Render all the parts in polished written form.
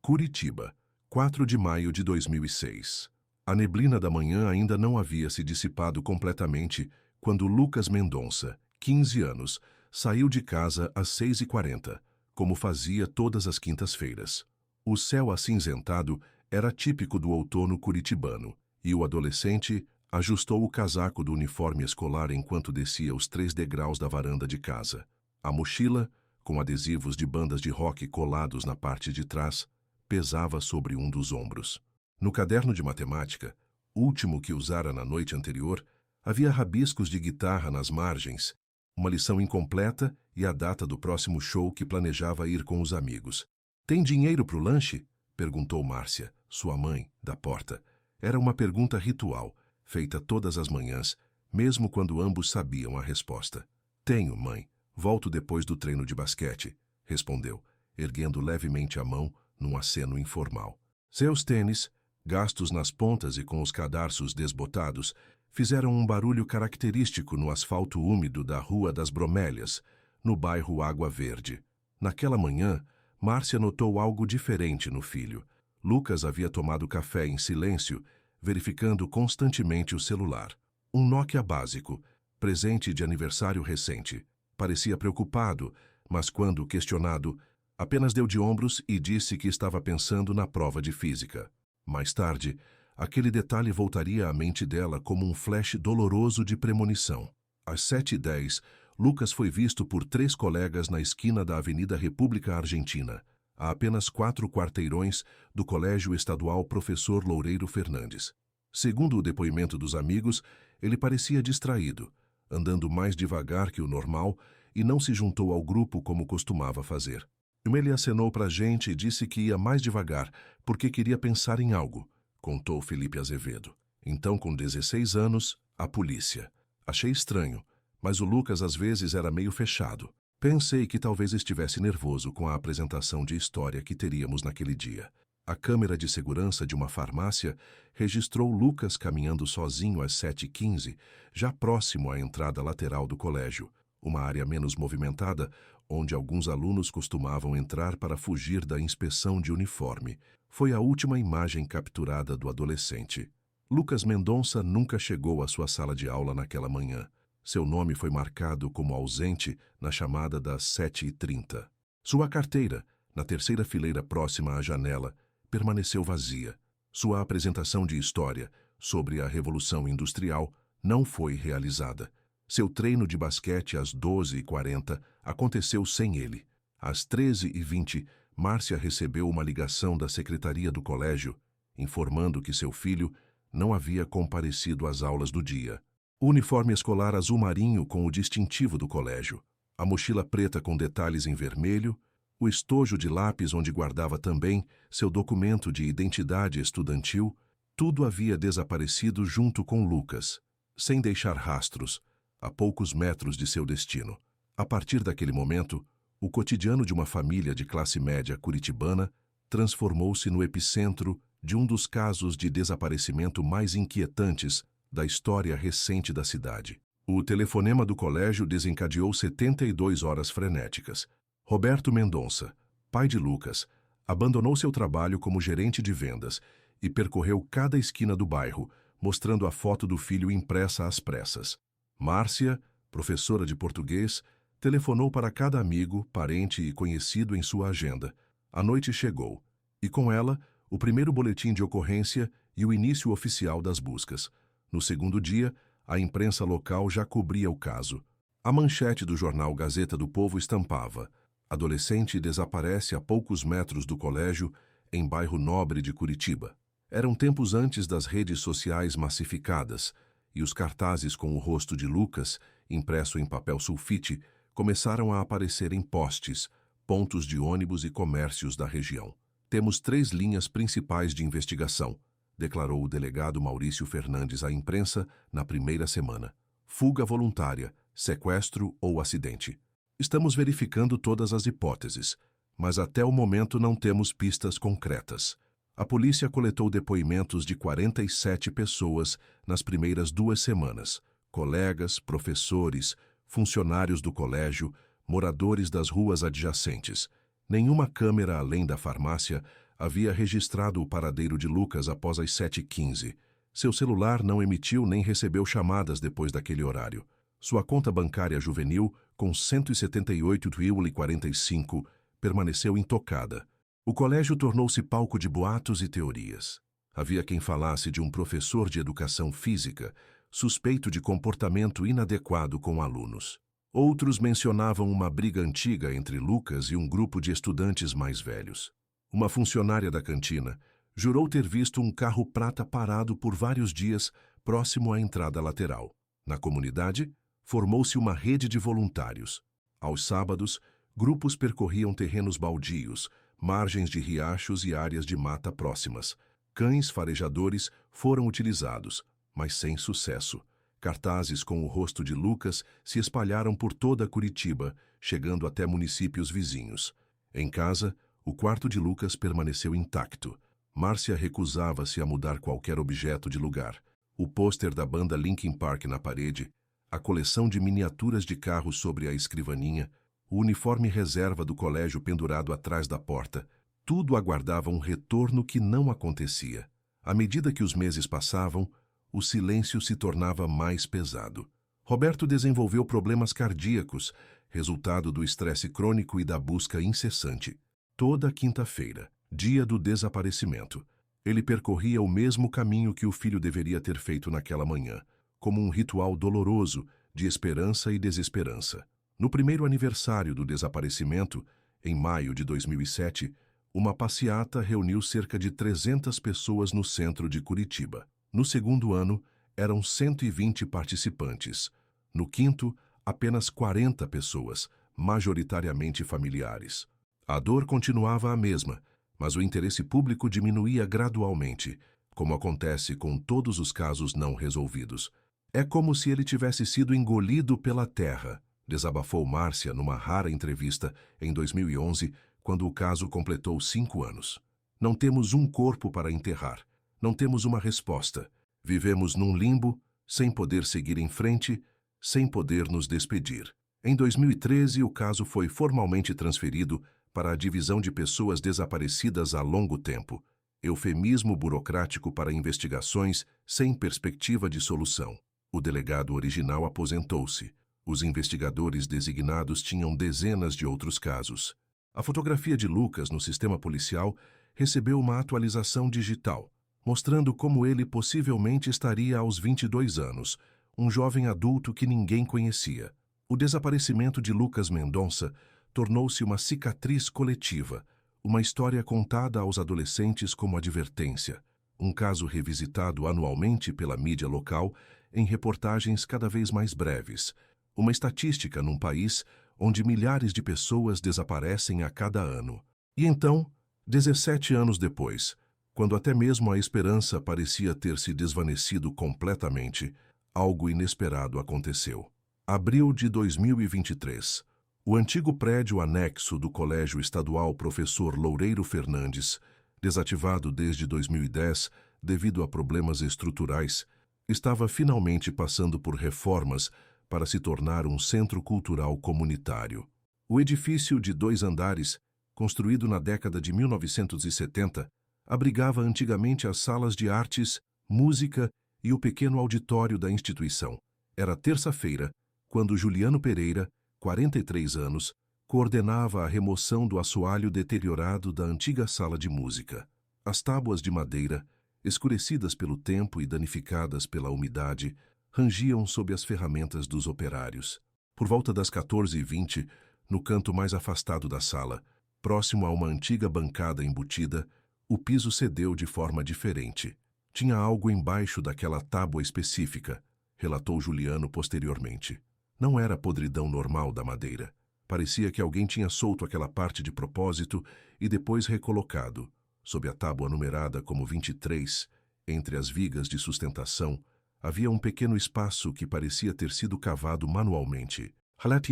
Curitiba, 4 de maio de 2006. A neblina da manhã ainda não havia se dissipado completamente quando Lucas Mendonça, 15 anos, saiu de casa às 6h40, como fazia todas as quintas-feiras. O céu acinzentado era típico do outono curitibano, e o adolescente ajustou o casaco do uniforme escolar enquanto descia os 3 degraus da varanda de casa. A mochila, com adesivos de bandas de rock colados na parte de trás, pesava sobre um dos ombros. No caderno de matemática, último que usara na noite anterior, havia rabiscos de guitarra nas margens, uma lição incompleta e a data do próximo show que planejava ir com os amigos. "Tem dinheiro para o lanche?" perguntou Márcia, sua mãe, da porta. Era uma pergunta ritual, feita todas as manhãs, mesmo quando ambos sabiam a resposta. "Tenho, mãe. Volto depois do treino de basquete", respondeu, erguendo levemente a mão num aceno informal. Seus tênis, gastos nas pontas e com os cadarços desbotados, fizeram um barulho característico no asfalto úmido da Rua das Bromélias, no bairro Água Verde. Naquela manhã, Márcia notou algo diferente no filho. Lucas havia tomado café em silêncio, verificando constantemente o celular. Um Nokia básico, presente de aniversário recente. Parecia preocupado, mas quando questionado, apenas deu de ombros e disse que estava pensando na prova de física. Mais tarde, aquele detalhe voltaria à mente dela como um flash doloroso de premonição. Às 7h10, Lucas foi visto por 3 colegas na esquina da Avenida República Argentina, a apenas 4 quarteirões do Colégio Estadual Professor Loureiro Fernandes. Segundo o depoimento dos amigos, ele parecia distraído, andando mais devagar que o normal e não se juntou ao grupo como costumava fazer. Ele acenou para a gente e disse que ia mais devagar porque queria pensar em algo, contou Felipe Azevedo. Então, com 16 anos, a polícia. Achei estranho, mas o Lucas às vezes era meio fechado. Pensei que talvez estivesse nervoso com a apresentação de história que teríamos naquele dia. A câmera de segurança de uma farmácia registrou Lucas caminhando sozinho às 7h15, já próximo à entrada lateral do colégio, uma área menos movimentada, onde alguns alunos costumavam entrar para fugir da inspeção de uniforme. Foi a última imagem capturada do adolescente. Lucas Mendonça nunca chegou à sua sala de aula naquela manhã. Seu nome foi marcado como ausente na chamada das 7h30. Sua carteira, na terceira fileira próxima à janela, permaneceu vazia. Sua apresentação de história sobre a Revolução Industrial não foi realizada. Seu treino de basquete às 12h40 aconteceu sem ele. Às 13h20, Márcia recebeu uma ligação da secretaria do colégio, informando que seu filho não havia comparecido às aulas do dia. O uniforme escolar azul marinho com o distintivo do colégio, a mochila preta com detalhes em vermelho, o estojo de lápis onde guardava também seu documento de identidade estudantil, tudo havia desaparecido junto com Lucas, sem deixar rastros, a poucos metros de seu destino. A partir daquele momento, o cotidiano de uma família de classe média curitibana transformou-se no epicentro de um dos casos de desaparecimento mais inquietantes da história recente da cidade. O telefonema do colégio desencadeou 72 horas frenéticas. Roberto Mendonça, pai de Lucas, abandonou seu trabalho como gerente de vendas e percorreu cada esquina do bairro, mostrando a foto do filho impressa às pressas. Márcia, professora de português, telefonou para cada amigo, parente e conhecido em sua agenda. A noite chegou, e com ela, o primeiro boletim de ocorrência e o início oficial das buscas. No segundo dia, a imprensa local já cobria o caso. A manchete do jornal Gazeta do Povo estampava: "Adolescente desaparece a poucos metros do colégio em bairro nobre de Curitiba." Eram tempos antes das redes sociais massificadas, e os cartazes com o rosto de Lucas, impresso em papel sulfite, começaram a aparecer em postes, pontos de ônibus e comércios da região. "Temos 3 linhas principais de investigação", declarou o delegado Maurício Fernandes à imprensa na primeira semana: fuga voluntária, sequestro ou acidente. "Estamos verificando todas as hipóteses, mas até o momento não temos pistas concretas." A polícia coletou depoimentos de 47 pessoas nas primeiras 2 semanas: colegas, professores, funcionários do colégio, moradores das ruas adjacentes. Nenhuma câmera além da farmácia havia registrado o paradeiro de Lucas após as 7h15. Seu celular não emitiu nem recebeu chamadas depois daquele horário. Sua conta bancária juvenil, com 178,45, permaneceu intocada. O colégio tornou-se palco de boatos e teorias. Havia quem falasse de um professor de educação física, suspeito de comportamento inadequado com alunos. Outros mencionavam uma briga antiga entre Lucas e um grupo de estudantes mais velhos. Uma funcionária da cantina jurou ter visto um carro prata parado por vários dias próximo à entrada lateral. Na comunidade, formou-se uma rede de voluntários. Aos sábados, grupos percorriam terrenos baldios, margens de riachos e áreas de mata próximas. Cães farejadores foram utilizados, mas sem sucesso. Cartazes com o rosto de Lucas se espalharam por toda Curitiba, chegando até municípios vizinhos. Em casa, o quarto de Lucas permaneceu intacto. Márcia recusava-se a mudar qualquer objeto de lugar. O pôster da banda Linkin Park na parede, a coleção de miniaturas de carros sobre a escrivaninha, o uniforme reserva do colégio pendurado atrás da porta, tudo aguardava um retorno que não acontecia. À medida que os meses passavam, o silêncio se tornava mais pesado. Roberto desenvolveu problemas cardíacos, resultado do estresse crônico e da busca incessante. Toda quinta-feira, dia do desaparecimento, ele percorria o mesmo caminho que o filho deveria ter feito naquela manhã, como um ritual doloroso de esperança e desesperança. No primeiro aniversário do desaparecimento, em maio de 2007, uma passeata reuniu cerca de 300 pessoas no centro de Curitiba. No segundo ano, eram 120 participantes. No quinto, apenas 40 pessoas, majoritariamente familiares. A dor continuava a mesma, mas o interesse público diminuía gradualmente, como acontece com todos os casos não resolvidos. É como se ele tivesse sido engolido pela terra, desabafou Márcia numa rara entrevista em 2011, quando o caso completou 5 anos. Não temos um corpo para enterrar. Não temos uma resposta. Vivemos num limbo, sem poder seguir em frente, sem poder nos despedir. Em 2013, o caso foi formalmente transferido para a Divisão de Pessoas Desaparecidas há Longo Tempo, eufemismo burocrático para investigações sem perspectiva de solução. O delegado original aposentou-se. Os investigadores designados tinham dezenas de outros casos. A fotografia de Lucas no sistema policial recebeu uma atualização digital, mostrando como ele possivelmente estaria aos 22 anos, um jovem adulto que ninguém conhecia. O desaparecimento de Lucas Mendonça tornou-se uma cicatriz coletiva, uma história contada aos adolescentes como advertência, um caso revisitado anualmente pela mídia local em reportagens cada vez mais breves, uma estatística num país onde milhares de pessoas desaparecem a cada ano. E então, 17 anos depois, quando até mesmo a esperança parecia ter se desvanecido completamente, algo inesperado aconteceu. Abril de 2023. O antigo prédio anexo do Colégio Estadual Professor Loureiro Fernandes, desativado desde 2010 devido a problemas estruturais, estava finalmente passando por reformas para se tornar um centro cultural comunitário. O edifício de 2 andares, construído na década de 1970, abrigava antigamente as salas de artes, música e o pequeno auditório da instituição. Era terça-feira, quando Juliano Pereira, 43 anos, coordenava a remoção do assoalho deteriorado da antiga sala de música. As tábuas de madeira, escurecidas pelo tempo e danificadas pela umidade, rangiam sob as ferramentas dos operários. Por volta das 14h20, no canto mais afastado da sala, próximo a uma antiga bancada embutida, o piso cedeu de forma diferente. Tinha algo embaixo daquela tábua específica, relatou Juliano posteriormente. Não era a podridão normal da madeira. Parecia que alguém tinha solto aquela parte de propósito e depois recolocado, sob a tábua numerada como 23, entre as vigas de sustentação, havia um pequeno espaço que parecia ter sido cavado manualmente.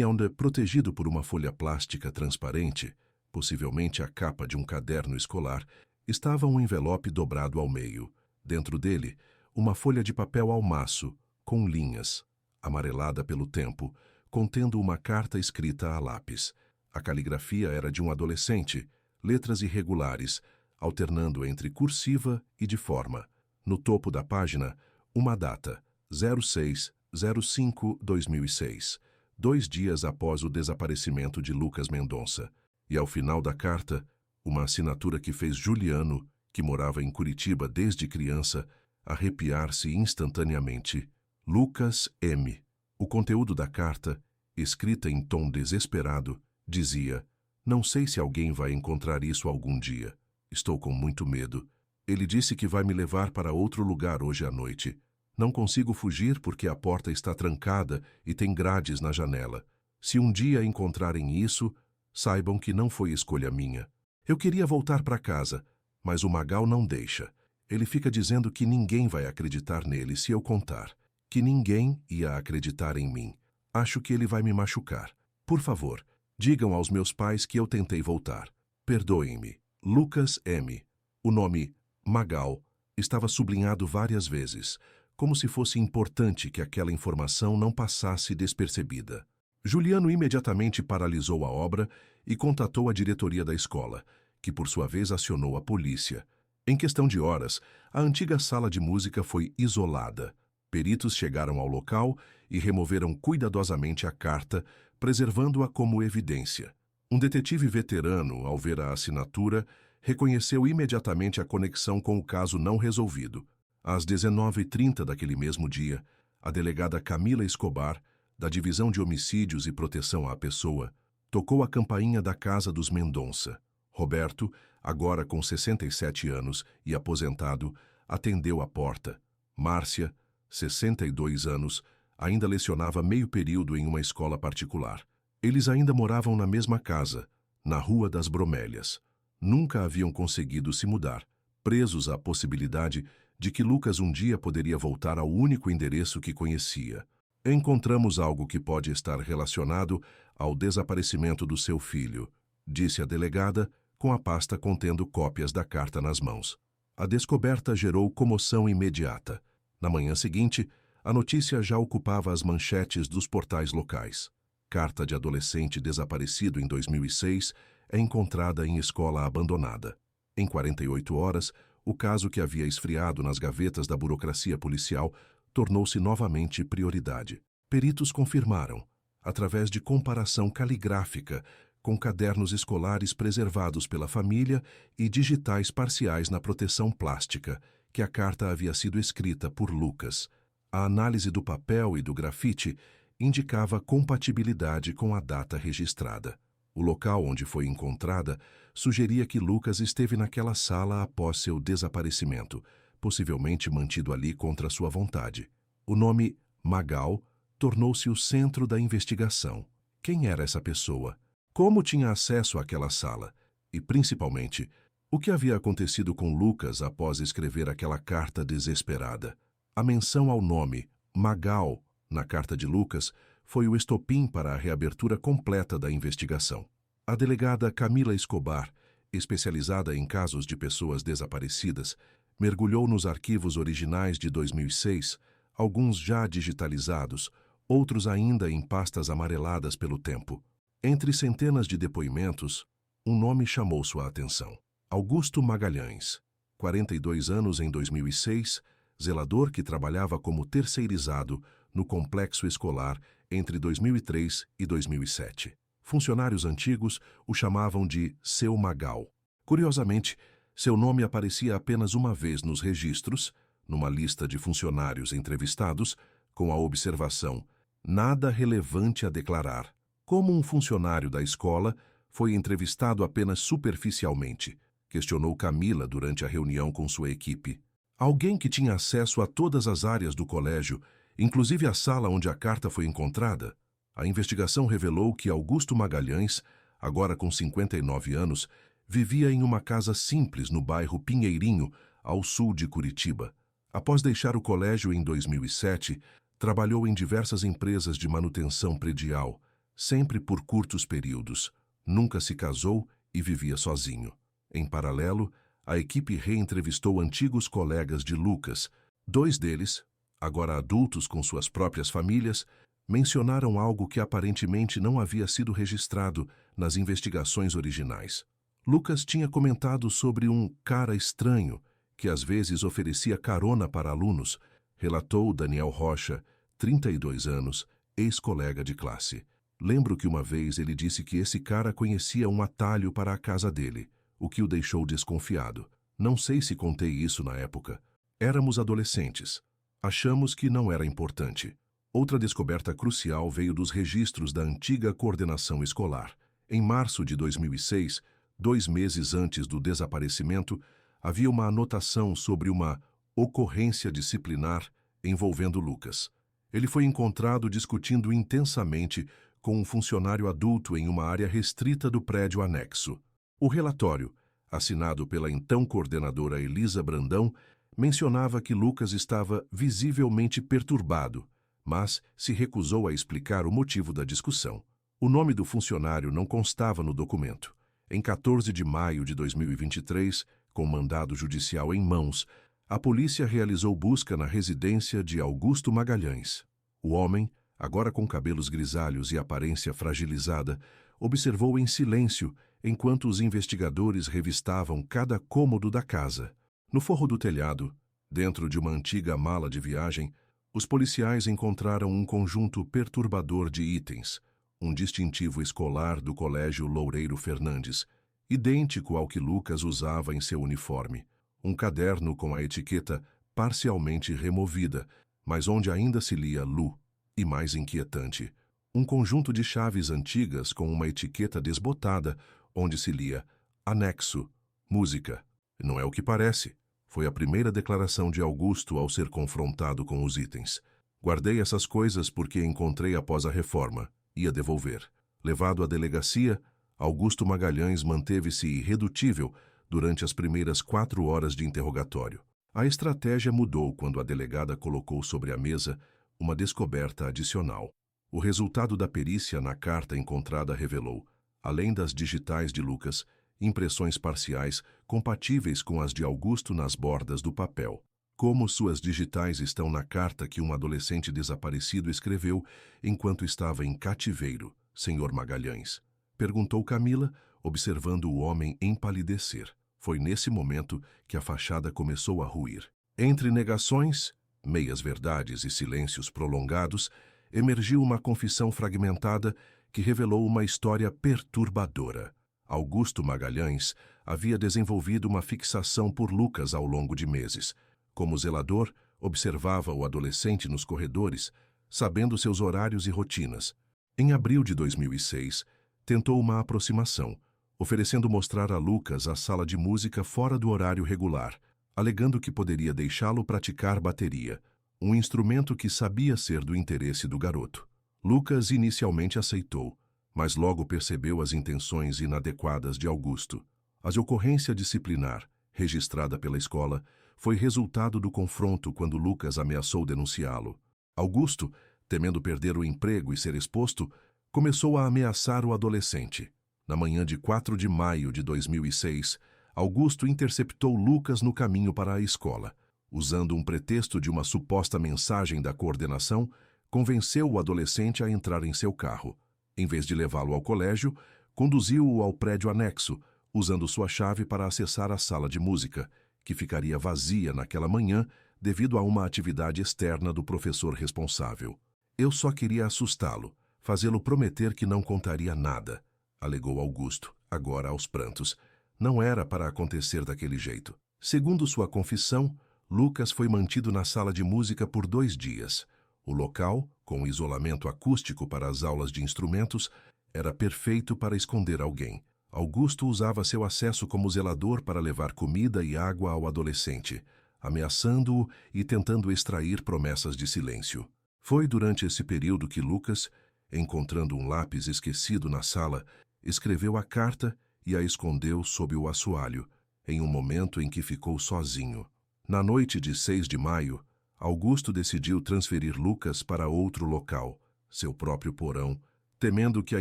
Onde, protegido por uma folha plástica transparente, possivelmente a capa de um caderno escolar, estava um envelope dobrado ao meio. Dentro dele, uma folha de papel ao maço, com linhas, amarelada pelo tempo, contendo uma carta escrita a lápis. A caligrafia era de um adolescente, letras irregulares, alternando entre cursiva e de forma. No topo da página, uma data, 06/05/2006, 2 dias após o desaparecimento de Lucas Mendonça. E ao final da carta, uma assinatura que fez Juliano, que morava em Curitiba desde criança, arrepiar-se instantaneamente. Lucas M. O conteúdo da carta, escrita em tom desesperado, dizia: "Não sei se alguém vai encontrar isso algum dia. Estou com muito medo. Ele disse que vai me levar para outro lugar hoje à noite. Não consigo fugir porque a porta está trancada e tem grades na janela. Se um dia encontrarem isso, saibam que não foi escolha minha. Eu queria voltar para casa, mas o Magal não deixa. Ele fica dizendo que ninguém vai acreditar nele se eu contar, que ninguém ia acreditar em mim. Acho que ele vai me machucar. Por favor, digam aos meus pais que eu tentei voltar. Perdoem-me. Lucas M. O nome Magal estava sublinhado várias vezes, como se fosse importante que aquela informação não passasse despercebida. Juliano imediatamente paralisou a obra e contatou a diretoria da escola, que por sua vez acionou a polícia. Em questão de horas, a antiga sala de música foi isolada. Peritos chegaram ao local e removeram cuidadosamente a carta, preservando-a como evidência. Um detetive veterano, ao ver a assinatura, reconheceu imediatamente a conexão com o caso não resolvido. Às 19h30 daquele mesmo dia, a delegada Camila Escobar, da Divisão de Homicídios e Proteção à Pessoa, tocou a campainha da casa dos Mendonça. Roberto, agora com 67 anos e aposentado, atendeu a porta. Márcia, 62 anos, ainda lecionava meio período em uma escola particular. Eles ainda moravam na mesma casa, na Rua das Bromélias. Nunca haviam conseguido se mudar, presos à possibilidade de que Lucas um dia poderia voltar ao único endereço que conhecia. Encontramos algo que pode estar relacionado ao desaparecimento do seu filho, disse a delegada, com a pasta contendo cópias da carta nas mãos. A descoberta gerou comoção imediata. Na manhã seguinte, a notícia já ocupava as manchetes dos portais locais. Carta de adolescente desaparecido em 2006 é encontrada em escola abandonada. Em 48 horas, o caso que havia esfriado nas gavetas da burocracia policial tornou-se novamente prioridade. Peritos confirmaram, através de comparação caligráfica, com cadernos escolares preservados pela família e digitais parciais na proteção plástica, que a carta havia sido escrita por Lucas. A análise do papel e do grafite indicava compatibilidade com a data registrada. O local onde foi encontrada sugeria que Lucas esteve naquela sala após seu desaparecimento, possivelmente mantido ali contra sua vontade. O nome Magal tornou-se o centro da investigação. Quem era essa pessoa? Como tinha acesso àquela sala? E, principalmente, o que havia acontecido com Lucas após escrever aquela carta desesperada? A menção ao nome Magal na carta de Lucas foi o estopim para a reabertura completa da investigação. A delegada Camila Escobar, especializada em casos de pessoas desaparecidas, mergulhou nos arquivos originais de 2006, alguns já digitalizados, outros ainda em pastas amareladas pelo tempo. Entre centenas de depoimentos, um nome chamou sua atenção. Augusto Magalhães, 42 anos em 2006, zelador que trabalhava como terceirizado no complexo escolar entre 2003 e 2007. Funcionários antigos o chamavam de Seu Magal. Curiosamente, seu nome aparecia apenas uma vez nos registros, numa lista de funcionários entrevistados, com a observação: nada relevante a declarar. Como um funcionário da escola, foi entrevistado apenas superficialmente, questionou Camila durante a reunião com sua equipe. Alguém que tinha acesso a todas as áreas do colégio, inclusive a sala onde a carta foi encontrada? A investigação revelou que Augusto Magalhães, agora com 59 anos, vivia em uma casa simples no bairro Pinheirinho, ao sul de Curitiba. Após deixar o colégio em 2007, trabalhou em diversas empresas de manutenção predial, sempre por curtos períodos. Nunca se casou e vivia sozinho. Em paralelo, a equipe reentrevistou antigos colegas de Lucas. 2 deles, agora adultos com suas próprias famílias, mencionaram algo que aparentemente não havia sido registrado nas investigações originais. Lucas tinha comentado sobre um cara estranho que às vezes oferecia carona para alunos, relatou Daniel Rocha, 32 anos, ex-colega de classe. Lembro que uma vez ele disse que esse cara conhecia um atalho para a casa dele, o que o deixou desconfiado. Não sei se contei isso na época. Éramos adolescentes. Achamos que não era importante. Outra descoberta crucial veio dos registros da antiga coordenação escolar. Em março de 2006, 2 meses antes do desaparecimento, havia uma anotação sobre uma ocorrência disciplinar envolvendo Lucas. Ele foi encontrado discutindo intensamente com um funcionário adulto em uma área restrita do prédio anexo. O relatório, assinado pela então coordenadora Elisa Brandão, mencionava que Lucas estava visivelmente perturbado, mas se recusou a explicar o motivo da discussão. O nome do funcionário não constava no documento. Em 14 de maio de 2023, com mandado judicial em mãos, a polícia realizou busca na residência de Augusto Magalhães. O homem, agora com cabelos grisalhos e aparência fragilizada, observou em silêncio enquanto os investigadores revistavam cada cômodo da casa. No forro do telhado, dentro de uma antiga mala de viagem, os policiais encontraram um conjunto perturbador de itens, um distintivo escolar do Colégio Loureiro Fernandes, idêntico ao que Lucas usava em seu uniforme, um caderno com a etiqueta parcialmente removida, mas onde ainda se lia Lu, e mais inquietante, um conjunto de chaves antigas com uma etiqueta desbotada, onde se lia Anexo, Música. Não é o que parece. Foi a primeira declaração de Augusto ao ser confrontado com os itens. Guardei essas coisas porque encontrei após a reforma. Ia devolver. Levado à delegacia, Augusto Magalhães manteve-se irredutível durante as primeiras 4 horas de interrogatório. A estratégia mudou quando a delegada colocou sobre a mesa uma descoberta adicional. O resultado da perícia na carta encontrada revelou, além das digitais de Lucas, impressões parciais compatíveis com as de Augusto nas bordas do papel. Como suas digitais estão na carta que um adolescente desaparecido escreveu enquanto estava em cativeiro, Sr. Magalhães? Perguntou Camila, observando o homem empalidecer. Foi nesse momento que a fachada começou a ruir. Entre negações, meias-verdades e silêncios prolongados, emergiu uma confissão fragmentada que revelou uma história perturbadora. Augusto Magalhães havia desenvolvido uma fixação por Lucas ao longo de meses. Como zelador, observava o adolescente nos corredores, sabendo seus horários e rotinas. Em abril de 2006, tentou uma aproximação, oferecendo mostrar a Lucas a sala de música fora do horário regular, alegando que poderia deixá-lo praticar bateria, um instrumento que sabia ser do interesse do garoto. Lucas inicialmente aceitou, mas logo percebeu as intenções inadequadas de Augusto. A ocorrência disciplinar, registrada pela escola, foi resultado do confronto quando Lucas ameaçou denunciá-lo. Augusto, temendo perder o emprego e ser exposto, começou a ameaçar o adolescente. Na manhã de 4 de maio de 2006, Augusto interceptou Lucas no caminho para a escola. Usando um pretexto de uma suposta mensagem da coordenação, convenceu o adolescente a entrar em seu carro. Em vez de levá-lo ao colégio, conduziu-o ao prédio anexo, usando sua chave para acessar a sala de música, que ficaria vazia naquela manhã devido a uma atividade externa do professor responsável. Eu só queria assustá-lo, fazê-lo prometer que não contaria nada, alegou Augusto, agora aos prantos. Não era para acontecer daquele jeito. Segundo sua confissão, Lucas foi mantido na sala de música por 2 dias. O local, com isolamento acústico para as aulas de instrumentos, era perfeito para esconder alguém. Augusto usava seu acesso como zelador para levar comida e água ao adolescente, ameaçando-o e tentando extrair promessas de silêncio. Foi durante esse período que Lucas, encontrando um lápis esquecido na sala, escreveu a carta e a escondeu sob o assoalho, em um momento em que ficou sozinho. Na noite de 6 de maio, Augusto decidiu transferir Lucas para outro local, seu próprio porão, temendo que a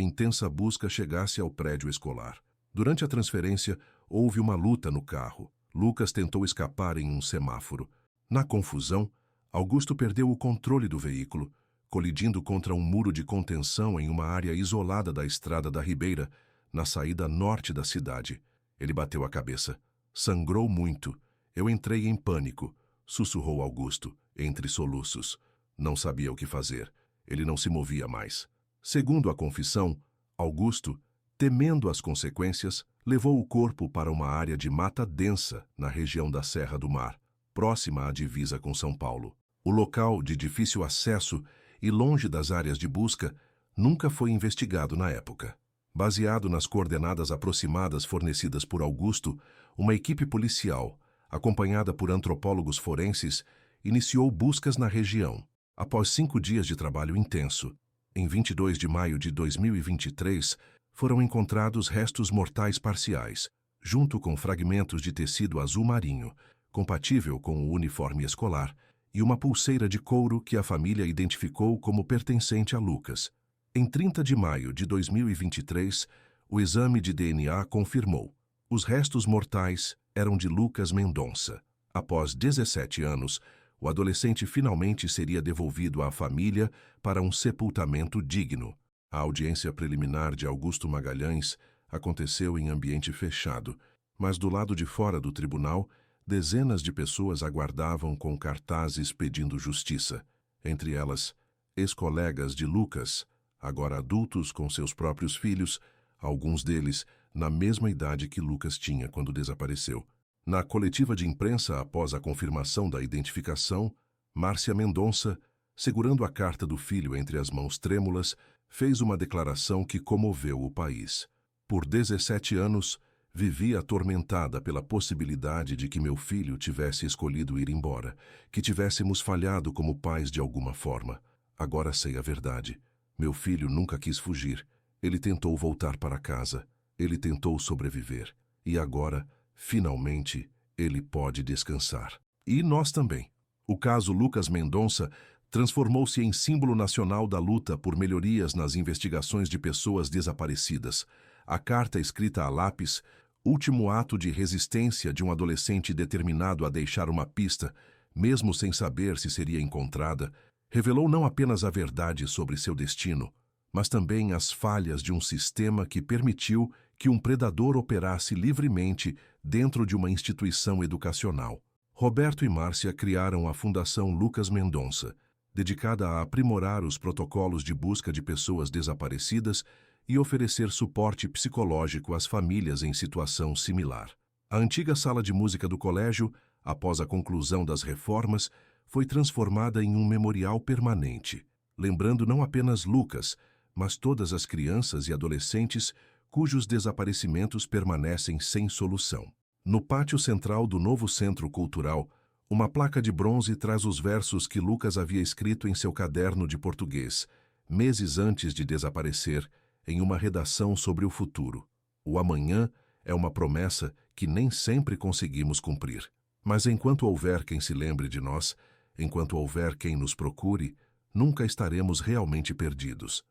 intensa busca chegasse ao prédio escolar. Durante a transferência, houve uma luta no carro. Lucas tentou escapar em um semáforo. Na confusão, Augusto perdeu o controle do veículo, colidindo contra um muro de contenção em uma área isolada da Estrada da Ribeira, na saída norte da cidade. Ele bateu a cabeça. Sangrou muito. Eu entrei em pânico, sussurrou Augusto, entre soluços. Não sabia o que fazer. Ele não se movia mais. Segundo a confissão, Augusto, temendo as consequências, levou o corpo para uma área de mata densa na região da Serra do Mar, próxima à divisa com São Paulo. O local, de difícil acesso e longe das áreas de busca, nunca foi investigado na época. Baseado nas coordenadas aproximadas fornecidas por Augusto, uma equipe policial, acompanhada por antropólogos forenses, iniciou buscas na região. Após 5 dias de trabalho intenso, em 22 de maio de 2023, foram encontrados restos mortais parciais, junto com fragmentos de tecido azul marinho, compatível com o uniforme escolar, e uma pulseira de couro que a família identificou como pertencente a Lucas. Em 30 de maio de 2023, o exame de DNA confirmou: os restos mortais eram de Lucas Mendonça. Após 17 anos, o adolescente finalmente seria devolvido à família para um sepultamento digno. A audiência preliminar de Augusto Magalhães aconteceu em ambiente fechado, mas do lado de fora do tribunal, dezenas de pessoas aguardavam com cartazes pedindo justiça. Entre elas, ex-colegas de Lucas, agora adultos com seus próprios filhos, alguns deles na mesma idade que Lucas tinha quando desapareceu. Na coletiva de imprensa após a confirmação da identificação, Márcia Mendonça, segurando a carta do filho entre as mãos trêmulas, fez uma declaração que comoveu o país. Por 17 anos, vivi atormentada pela possibilidade de que meu filho tivesse escolhido ir embora, que tivéssemos falhado como pais de alguma forma. Agora sei a verdade. Meu filho nunca quis fugir. Ele tentou voltar para casa. Ele tentou sobreviver. E agora, finalmente, ele pode descansar. E nós também. O caso Lucas Mendonça transformou-se em símbolo nacional da luta por melhorias nas investigações de pessoas desaparecidas. A carta escrita a lápis, último ato de resistência de um adolescente determinado a deixar uma pista, mesmo sem saber se seria encontrada, revelou não apenas a verdade sobre seu destino, mas também as falhas de um sistema que permitiu que um predador operasse livremente dentro de uma instituição educacional. Roberto e Márcia criaram a Fundação Lucas Mendonça, dedicada a aprimorar os protocolos de busca de pessoas desaparecidas e oferecer suporte psicológico às famílias em situação similar. A antiga sala de música do colégio, após a conclusão das reformas, foi transformada em um memorial permanente, lembrando não apenas Lucas, mas todas as crianças e adolescentes cujos desaparecimentos permanecem sem solução. No pátio central do novo centro cultural, uma placa de bronze traz os versos que Lucas havia escrito em seu caderno de português, meses antes de desaparecer, em uma redação sobre o futuro. O amanhã é uma promessa que nem sempre conseguimos cumprir. Mas enquanto houver quem se lembre de nós, enquanto houver quem nos procure, nunca estaremos realmente perdidos.